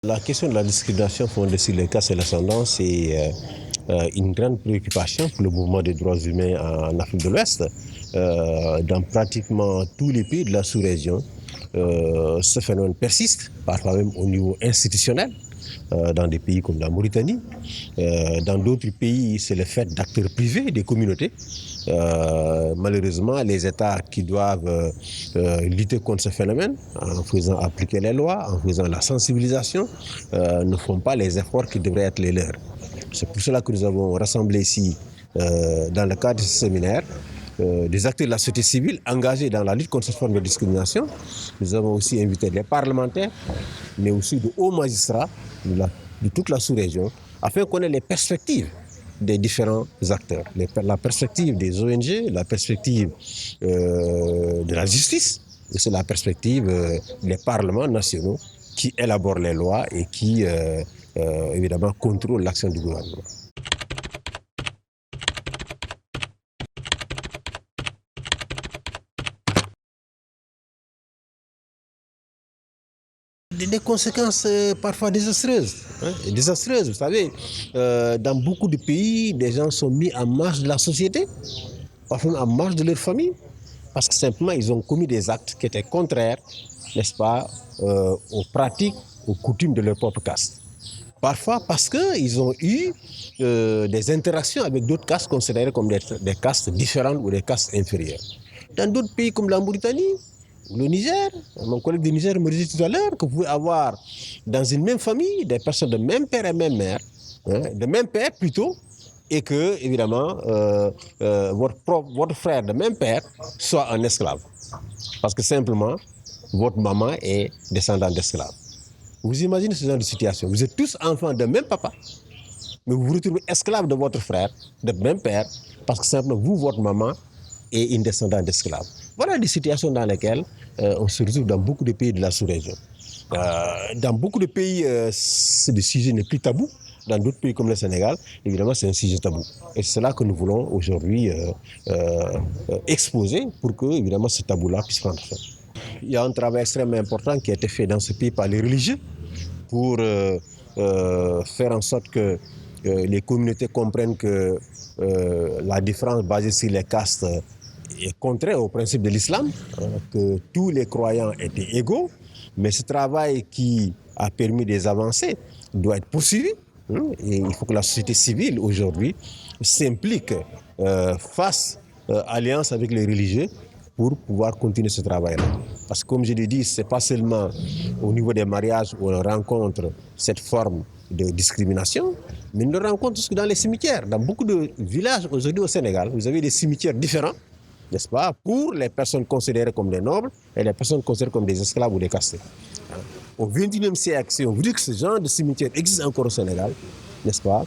La question de la discrimination fondée sur les castes et l'ascendance est une grande préoccupation pour le mouvement des droits humains en Afrique de l'Ouest. Dans pratiquement tous les pays de la sous-région, ce phénomène persiste, parfois même au niveau institutionnel, dans des pays comme la Mauritanie. Dans d'autres pays, c'est le fait d'acteurs privés, des communautés. Malheureusement, les États qui doivent lutter contre ce phénomène, en faisant appliquer les lois, en faisant la sensibilisation, ne font pas les efforts qui devraient être les leurs. C'est pour cela que nous avons rassemblé ici, dans le cadre de ce séminaire, des acteurs de la société civile engagés dans la lutte contre cette forme de discrimination. Nous avons aussi invité les parlementaires, mais aussi de hauts magistrats de toute la sous-région, afin qu'on ait les perspectives des différents acteurs. La perspective des ONG, la perspective de la justice, et c'est la perspective des parlements nationaux qui élaborent les lois et qui, évidemment, contrôlent l'action du gouvernement. Des conséquences parfois désastreuses. Désastreuses, vous savez. Dans beaucoup de pays, des gens sont mis en marge de la société, parfois en marge de leur famille, parce que simplement ils ont commis des actes qui étaient contraires, n'est-ce pas, aux pratiques, aux coutumes de leur propre caste. Parfois parce qu'ils ont eu des interactions avec d'autres castes considérées comme des castes différentes ou des castes inférieures. Dans d'autres pays comme la Mauritanie, le Niger, mon collègue du Niger me disait tout à l'heure que vous pouvez avoir dans une même famille des personnes de même père et même mère, de même père plutôt, et que, évidemment, votre frère de même père soit un esclave. Parce que simplement, votre maman est descendante d'esclaves. Vous imaginez ce genre de situation. Vous êtes tous enfants de même papa, mais vous vous retrouvez esclaves de votre frère, de même père, parce que simplement, vous, votre maman, est une descendante d'esclaves. Voilà des situations dans lesquelles on se retrouve dans beaucoup de pays de la sous-région. Dans beaucoup de pays, le sujet n'est plus tabou. Dans d'autres pays comme le Sénégal, évidemment, c'est un sujet tabou. Et c'est cela que nous voulons aujourd'hui exposer pour que, évidemment, ce tabou-là puisse prendre fin. Il y a un travail extrêmement important qui a été fait dans ce pays par les religieux pour faire en sorte que les communautés comprennent que la différence basée sur les castes est contraire au principe de l'islam, que tous les croyants étaient égaux, mais ce travail qui a permis des avancées doit être poursuivi. Et il faut que la société civile aujourd'hui s'implique, fasse alliance avec les religieux pour pouvoir continuer ce travail-là. Parce que comme je l'ai dit, ce n'est pas seulement au niveau des mariages où on rencontre cette forme de discrimination, mais on le rencontre aussi dans les cimetières. Dans beaucoup de villages aujourd'hui au Sénégal, vous avez des cimetières différents, n'est-ce pas, pour les personnes considérées comme des nobles et les personnes considérées comme des esclaves ou des castés. Au XXIe siècle, si on vous dit que ce genre de cimetière existe encore au Sénégal, n'est-ce pas,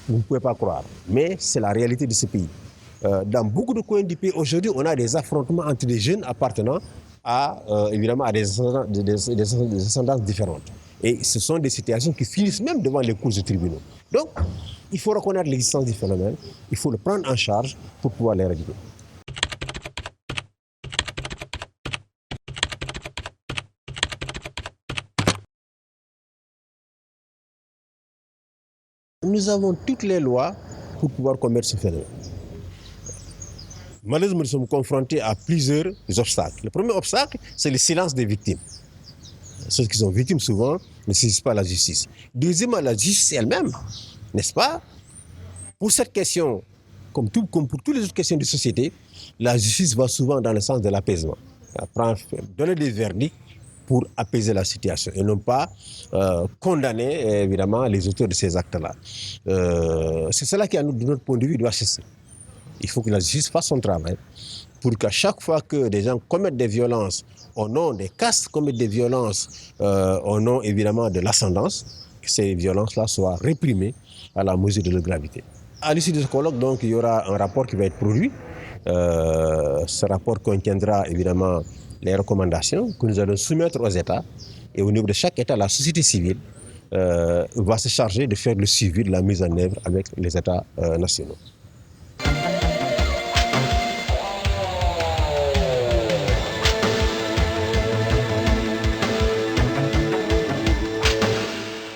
vous ne pouvez pas croire. Mais c'est la réalité de ce pays. Dans beaucoup de coins du pays, aujourd'hui, on a des affrontements entre des jeunes appartenant à, évidemment, à des ascendances différentes. Et ce sont des situations qui finissent même devant les cours de tribunaux. Donc, il faut reconnaître l'existence du phénomène, il faut le prendre en charge pour pouvoir l'éradiquer. Nous avons toutes les lois pour pouvoir combattre ce phénomène. Malheureusement, nous sommes confrontés à plusieurs obstacles. Le premier obstacle, c'est le silence des victimes. Ceux qui sont victimes, souvent, ne saisissent pas la justice. Deuxièmement, la justice elle-même, n'est-ce pas? Pour cette question, comme pour toutes les autres questions de société, la justice va souvent dans le sens de l'apaisement. Donner des verdicts pour apaiser la situation et non pas condamner, évidemment, les auteurs de ces actes-là. C'est cela qui, de notre point de vue, doit cesser. Il faut que la justice fasse son travail pour qu'à chaque fois que des gens commettent des violences au nom des castes, commettent des violences au nom évidemment de l'ascendance, que ces violences-là soient réprimées à la mesure de leur gravité. À l'issue de ce colloque, donc, il y aura un rapport qui va être produit. Ce rapport contiendra évidemment les recommandations que nous allons soumettre aux États. Et au niveau de chaque État, la société civile va se charger de faire le suivi de la mise en œuvre avec les États nationaux.